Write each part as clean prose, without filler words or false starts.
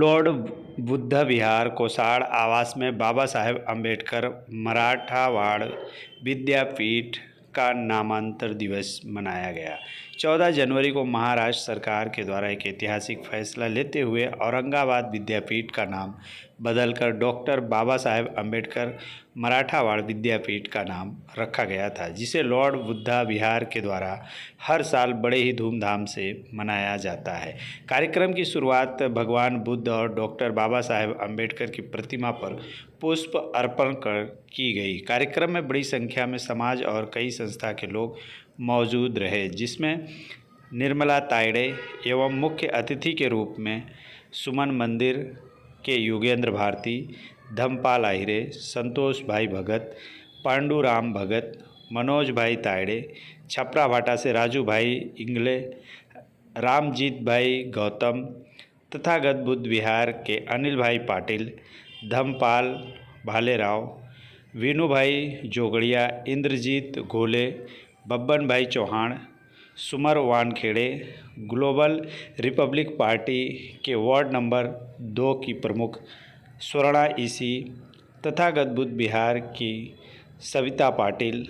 Lord Buddha विहार कोसाड़ आवास में बाबा साहेब अम्बेडकर मराठवाड़ विद्यापीठ का नामांतर दिवस मनाया गया। 14 जनवरी को महाराष्ट्र सरकार के द्वारा एक ऐतिहासिक फैसला लेते हुए औरंगाबाद विद्यापीठ का नाम बदलकर डॉक्टर बाबा साहेब अम्बेडकर मराठवाड़ विद्यापीठ का नाम रखा गया था, जिसे लॉर्ड बुद्धा विहार के द्वारा हर साल बड़े ही धूमधाम से मनाया जाता है। कार्यक्रम की शुरुआत भगवान बुद्ध और डॉक्टर बाबा साहेब अम्बेडकर की प्रतिमा पर पुष्प अर्पण कर की गई। कार्यक्रम में बड़ी संख्या में समाज और कई संस्था के लोग मौजूद रहे, जिसमें निर्मला तायड़े एवं मुख्य अतिथि के रूप में सुमन मंदिर के योगेंद्र भारती, धमपाल आहिरे, संतोष भाई भगत, पांडुराम भगत, मनोज भाई तायड़े, छपरा भाटा से राजू भाई इंगले, रामजीत भाई गौतम, तथागत बुद्ध विहार के अनिल भाई पाटिल, धमपाल भालेराव, वीनू भाई जोगड़िया, इंद्रजीत गोले, बब्बन भाई चौहान, सुमर वानखेड़े, ग्लोबल रिपब्लिक पार्टी के वार्ड नंबर 2 की प्रमुख स्वर्णा ईसी, तथागत बुद्ध विहार की सविता पाटिल,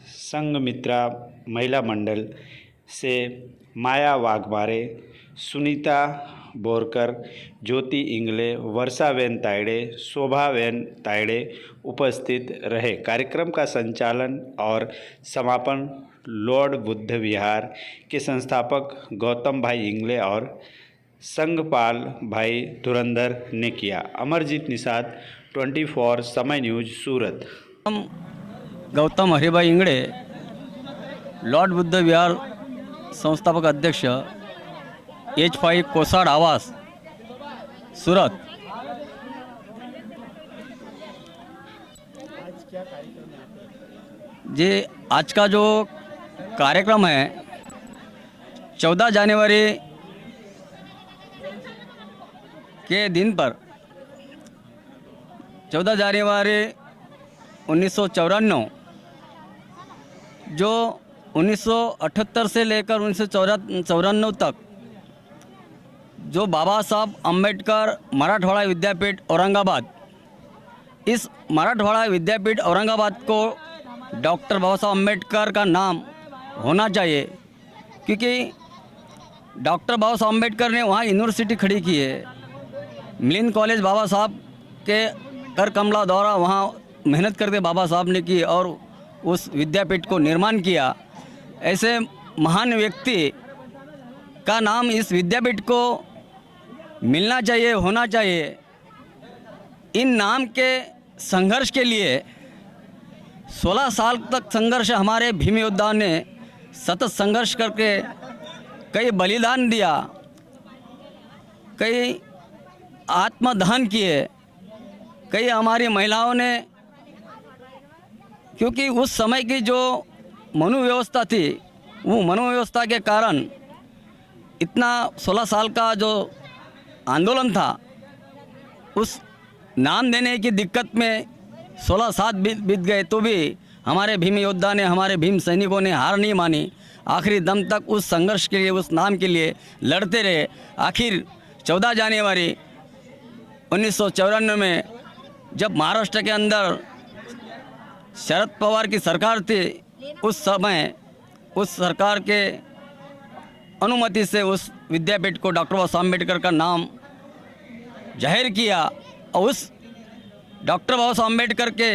संघमित्रा महिला मंडल से माया वाघमारे, सुनीता बोरकर, ज्योति इंगले, वर्षाबेन तायड़े, शोभाबेन तायड़े उपस्थित रहे। कार्यक्रम का संचालन और समापन लॉर्ड बुद्ध विहार के संस्थापक गौतम भाई इंगले और संघपाल भाई धुरंधर ने किया। अमरजीत निषाद, 24 समय न्यूज, सूरत। गौतम हरिभाई इंगड़े, लॉर्ड बुद्ध विहार संस्थापक अध्यक्ष, H5 कोसाड़ आवास, सूरत। जी, आज का जो कार्यक्रम है 14 जनवरी के दिन पर 14 जनवरी 1954 जो 1978 से लेकर 1994 तक जो बाबा साहब अम्बेडकर मराठवाड़ा विद्यापीठ औरंगाबाद, इस मराठवाड़ा विद्यापीठ औरंगाबाद को डॉक्टर बाबा साहब अम्बेडकर का नाम होना चाहिए, क्योंकि डॉक्टर बाबा साहब अम्बेडकर ने वहाँ यूनिवर्सिटी खड़ी की है। मिलिंद कॉलेज बाबा साहब के कर कमला द्वारा वहाँ मेहनत करके बाबा साहब ने की और उस विद्यापीठ को निर्माण किया। ऐसे महान व्यक्ति का नाम इस विद्यापीठ को मिलना चाहिए, होना चाहिए। इन नाम के संघर्ष के लिए 16 साल तक संघर्ष हमारे भीम योद्धाओं ने सतत संघर्ष करके कई बलिदान दिया, कई आत्मदान किए, कई हमारी महिलाओं ने, क्योंकि उस समय की जो मनोव्यवस्था थी, वो मनोव्यवस्था के कारण इतना 16 साल का जो आंदोलन था, उस नाम देने की दिक्कत में 16 साल बीत गए, तो भी हमारे भीम योद्धा ने, हमारे भीम सैनिकों ने हार नहीं मानी। आखिरी दम तक उस संघर्ष के लिए, उस नाम के लिए लड़ते रहे। आखिर 14 जनवरी 1994 में जब महाराष्ट्र के अंदर शरद पवार की सरकार थी, उस समय उस सरकार के अनुमति से उस विद्यापीठ को डॉक्टर बाबा साहब अम्बेडकर का नाम जाहिर किया और उस डॉक्टर बाबा साहब अम्बेडकर के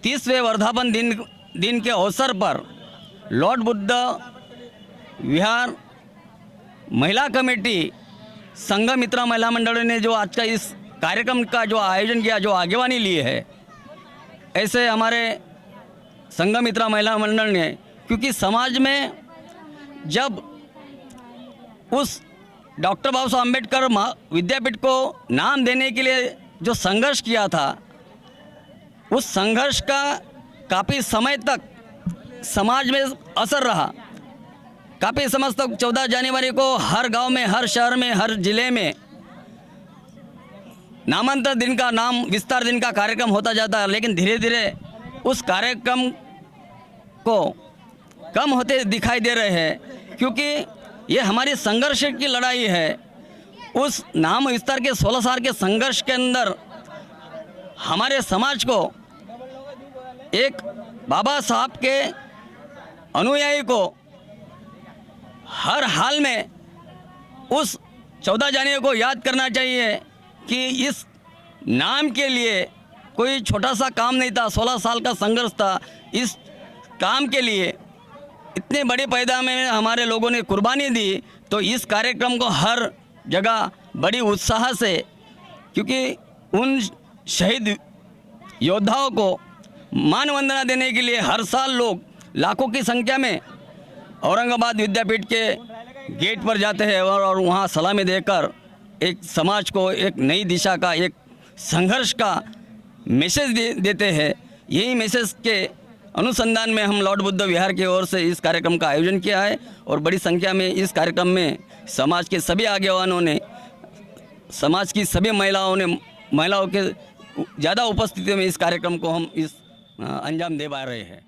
30वें वर्धापन दिन के अवसर पर लॉर्ड बुद्ध विहार महिला कमेटी, संघमित्रा महिला मंडल ने जो आज का इस कार्यक्रम का जो आयोजन किया, जो आगेवानी ली है, ऐसे हमारे संघमित्रा महिला मंडल ने, क्योंकि समाज में जब उस डॉक्टर बाबा साहब अम्बेडकर विद्यापीठ को नाम देने के लिए जो संघर्ष किया था, उस संघर्ष का काफ़ी समय तक समाज में असर रहा। काफ़ी समय तक 14 जनवरी को हर गांव में, हर शहर में, हर जिले में नामांतर दिन का, नाम विस्तार दिन का कार्यक्रम होता जाता है, लेकिन धीरे धीरे उस कार्यक्रम को कम होते दिखाई दे रहे हैं, क्योंकि ये हमारी संघर्ष की लड़ाई है। उस नाम विस्तार के 16 साल के संघर्ष के अंदर हमारे समाज को एक बाबा साहब के अनुयायी को हर हाल में उस 14 जनवरी को याद करना चाहिए कि इस नाम के लिए कोई छोटा सा काम नहीं था, 16 साल का संघर्ष था। इस काम के लिए इतने बड़े पैदावार में हमारे लोगों ने कुर्बानी दी, तो इस कार्यक्रम को हर जगह बड़ी उत्साह से, क्योंकि उन शहीद योद्धाओं को मान वंदना देने के लिए हर साल लोग लाखों की संख्या में औरंगाबाद विद्यापीठ के गेट पर जाते हैं और वहाँ सलामी देकर एक समाज को एक नई दिशा का, एक संघर्ष का मैसेज देते हैं। यही मैसेज के अनुसंधान में हम लॉर्ड बुद्ध विहार की ओर से इस कार्यक्रम का आयोजन किया है और बड़ी संख्या में इस कार्यक्रम में समाज के सभी आगेवानों ने, समाज की सभी महिलाओं के ज़्यादा उपस्थिति में इस कार्यक्रम को हम अंजाम दे पा रहे हैं।